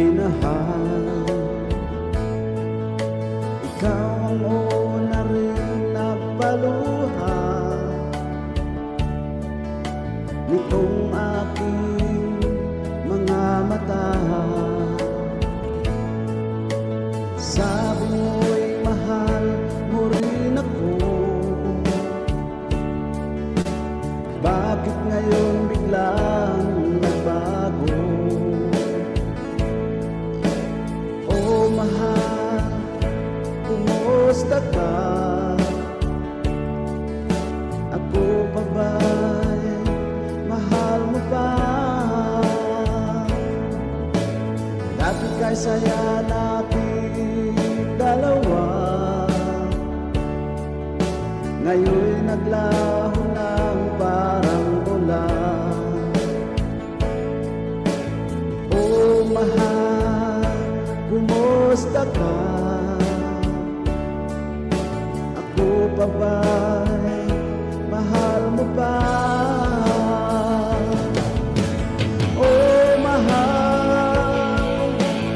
minahal. Ikaw ang una rin nagpaluha nitong aking mga mata. Sabi mo'y mahal mo rin ako. Bakit ngayon biglang nagbago? Oh mahal, kumusta ka? Ako pa ba'y mahal mo pa? Dati kay saya natin dalawa, ngayon'y naglaho ng parang bula. Oh mahal, kumusta ka? Ako pa ba'y mahal mo pa? Oh mahal,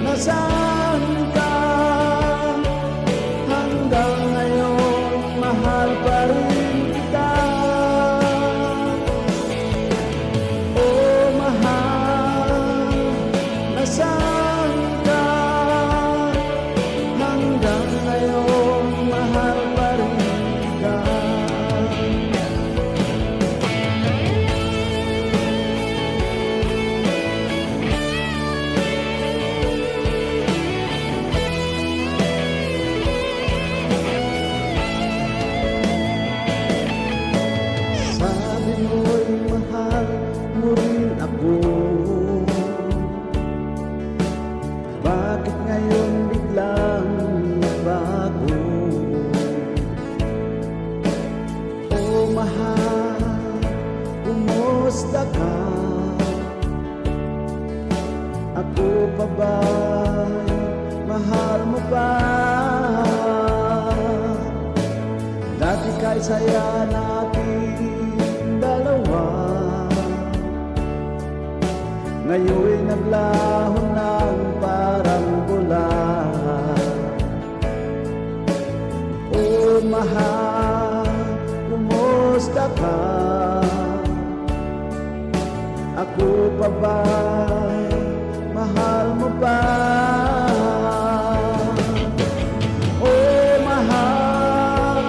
nasaan ka? Hanggang ngayon mahal pa rin kita. Oh mahal, nasaan ka? Hanggang ngayon mahal pa rin kita. Sabi mo'y mahal mo rin ako. Bakit ngayon biglang nagbago? Oh mahal, kumusta ka? Ako pa ba'y mahal mo pa? Dati kay saya natin dalawa, ngayon'y naglaho ng parang bula. Oh mahal, kumusta ka? Ako pa ba'y mahal mo pa? Oh mahal,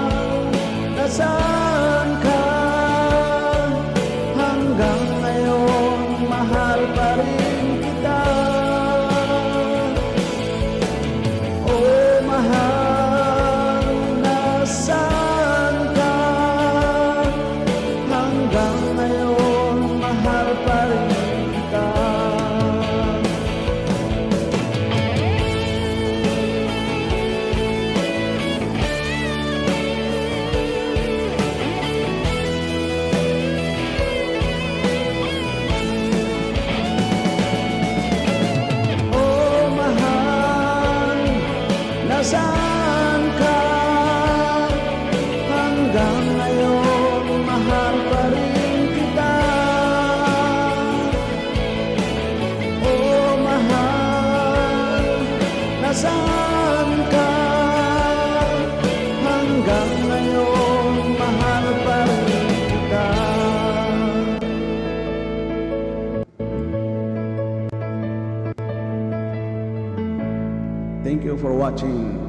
nasaan ka? Hanggang ngayon mahal pa rin kita. Oh mahal, nasaan ka? Hanggang ngayon mahal pa rin kita. Nasaan ka? Hanggang ngayon mahal pa rin kita. Oh mahal, nasaan ka? Hanggang ngayon mahal pa rin kita. Thank you for watching.